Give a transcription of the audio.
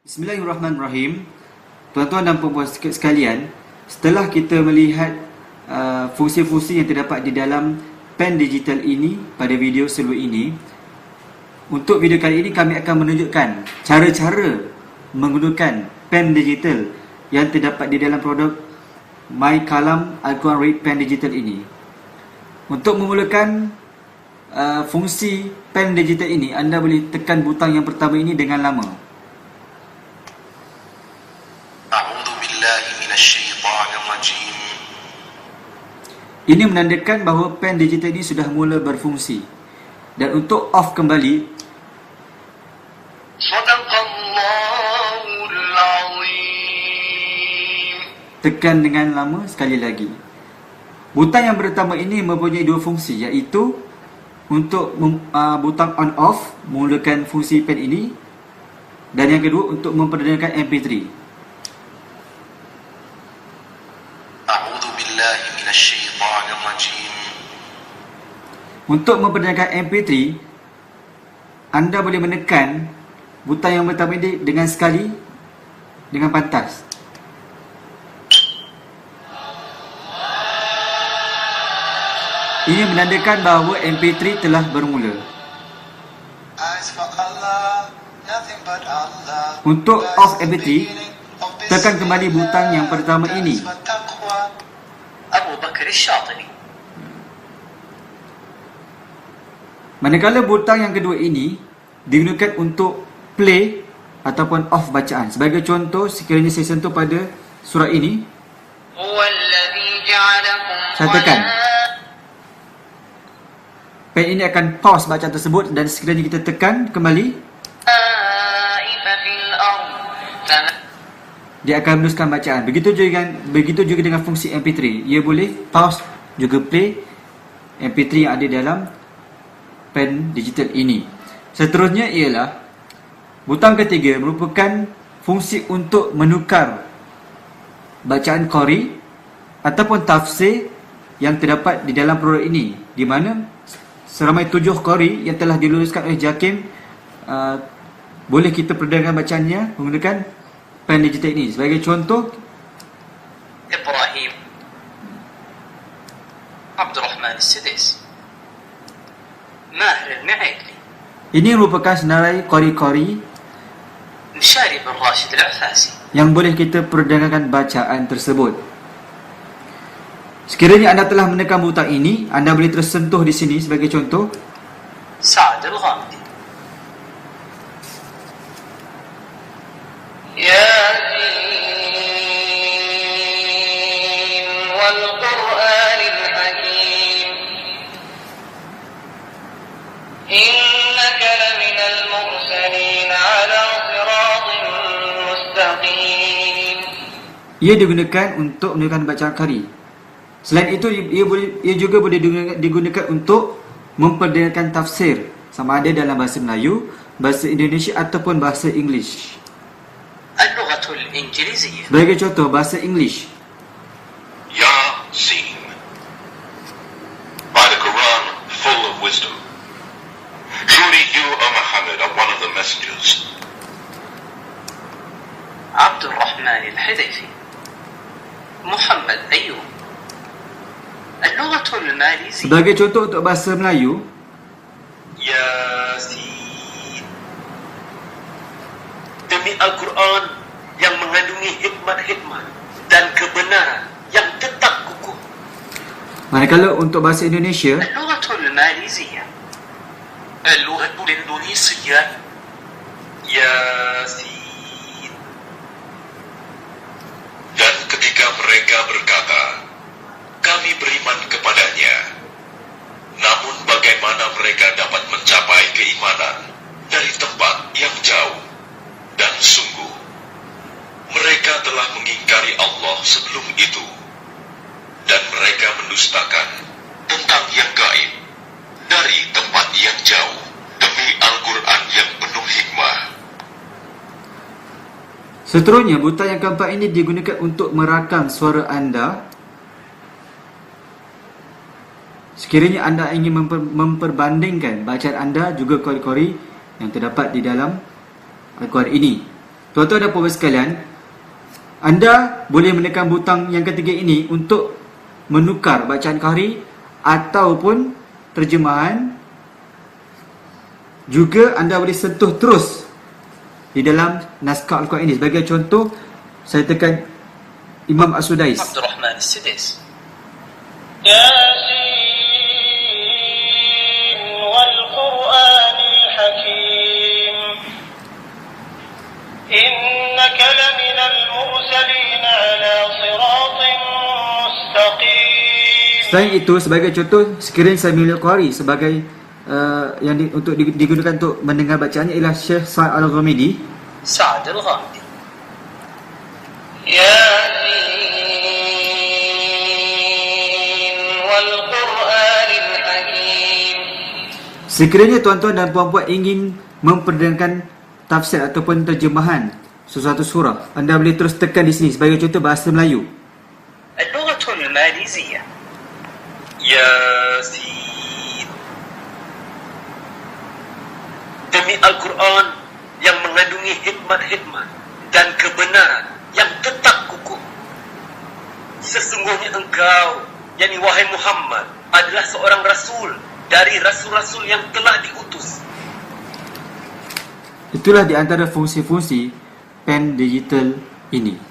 Bismillahirrahmanirrahim. Tuan-tuan dan puan-puan sekalian, setelah kita melihat fungsi-fungsi yang terdapat di dalam pen digital ini pada video sebelum ini, untuk video kali ini kami akan menunjukkan cara-cara menggunakan pen digital yang terdapat di dalam produk My Kalam Al-Quran Read Pen Digital ini. Untuk memulakan fungsi pen digital ini, anda boleh tekan butang yang pertama ini dengan lama. Ini menandakan bahawa pen digital ini sudah mula berfungsi. Dan untuk off kembali, tekan dengan lama sekali lagi. Butang yang pertama ini mempunyai dua fungsi, iaitu untuk butang on off memulakan fungsi pen ini, dan yang kedua untuk memperdengarkan MP3. Untuk memperdengarkan MP3, anda boleh menekan butang yang pertama ini dengan sekali, dengan pantas. Ini menandakan bahawa MP3 telah bermula. Untuk off MP3, tekan kembali butang yang pertama ini. Abu Bakar Al-Shatibi. Manakala butang yang kedua ini digunakan untuk play ataupun off bacaan. Sebagai contoh, sekiranya saya sentuh pada surah ini, saya tekan, pen ini akan pause bacaan tersebut, dan sekiranya kita tekan kembali, dia akan meneruskan bacaan. Begitu juga dengan fungsi MP3. Ia boleh pause juga play MP3 yang ada dalam pen digital ini. Seterusnya ialah butang ketiga, merupakan fungsi untuk menukar bacaan qari ataupun tafsir yang terdapat di dalam produk ini, di mana seramai 7 qari yang telah diluluskan oleh JAKIM boleh kita perdengarkan bacaannya menggunakan pen digital ini. Sebagai contoh, Ibrahim Abdul Rahman Al-Sidis, Mahir Al-Mi'ikli. Ini merupakan senarai qari-qari Musharib Al-Rashid Al-Afasi yang boleh kita perdengarkan bacaan tersebut. Sekiranya anda telah menekan butang ini, anda boleh tersentuh di sini. Sebagai contoh, Sa'ad Al-Ghamidi. Ia digunakan untuk menunjukkan bacaan qari. Selain itu, ia juga boleh digunakan untuk memperdengarkan tafsir, sama ada dalam bahasa Melayu, bahasa Indonesia ataupun bahasa English. Al-Lughatul Injiliziyah. Sebagai contoh, bahasa English, Yasin. By the Quran, full of wisdom. Truly you, O Muhammad, are one of the messengers. Abdul Rahman Al-Hudayfi, Muhammad Ayyub. Al-Lughatul Maliziyah. sebagai contoh untuk bahasa Melayu, Yasin. Demi Al-Quran yang mengandungi hikmat-hikmat dan kebenaran yang tetap kukuh. manakala untuk bahasa Indonesia, Al-Lughatul Maliziyah. Al-Lughatul Indonesia. Yasin. Dan ketika mereka berkata, kami beriman kepadanya, namun bagaimana mereka dapat mencapai keimanan dari tempat yang jauh? Dan sungguh, mereka telah mengingkari Allah sebelum itu, dan mereka mendustakan tentang yang gaib dari tempat yang jauh demi Al-Quran yang penuh hikmah. seterusnya butang yang keempat ini digunakan untuk merakam suara anda. Sekiranya anda ingin memperbandingkan bacaan anda juga qari-qari yang terdapat di dalam Al-Quran ini, Tuan-tuan dan puan sekalian, anda boleh menekan butang yang ketiga ini untuk menukar bacaan qari ataupun terjemahan. Juga anda boleh sentuh terus di dalam naskah Al-Quran ini. Sebagai contoh, saya tekan Imam As-Sudais. عبد الرحمن السديس ياسين والقرآن الحكيم إنك لمن المرسلين على صراط مستقيم. Selain itu, sebagai contoh, sekiranya saya memilih qari sebagai untuk digunakan untuk mendengar bacaannya ialah Syekh Sa'ad Al-Ghamidi. سعد الغامدي ياسين والقرآن الحكيم. Sekiranya tuan-tuan dan puan-puan ingin memperdengarkan tafsir ataupun terjemahan sesuatu surah, anda boleh terus tekan di sini. Sebagai contoh, bahasa Melayu. اللغة الماليزية ياسين Demi Al-Quran yang mengandungi hikmat-hikmat dan kebenaran yang tetap kukuh. Sesungguhnya engkau, yakni wahai Muhammad, adalah seorang rasul dari rasul-rasul yang telah diutus. Itulah di antara fungsi-fungsi pen digital ini.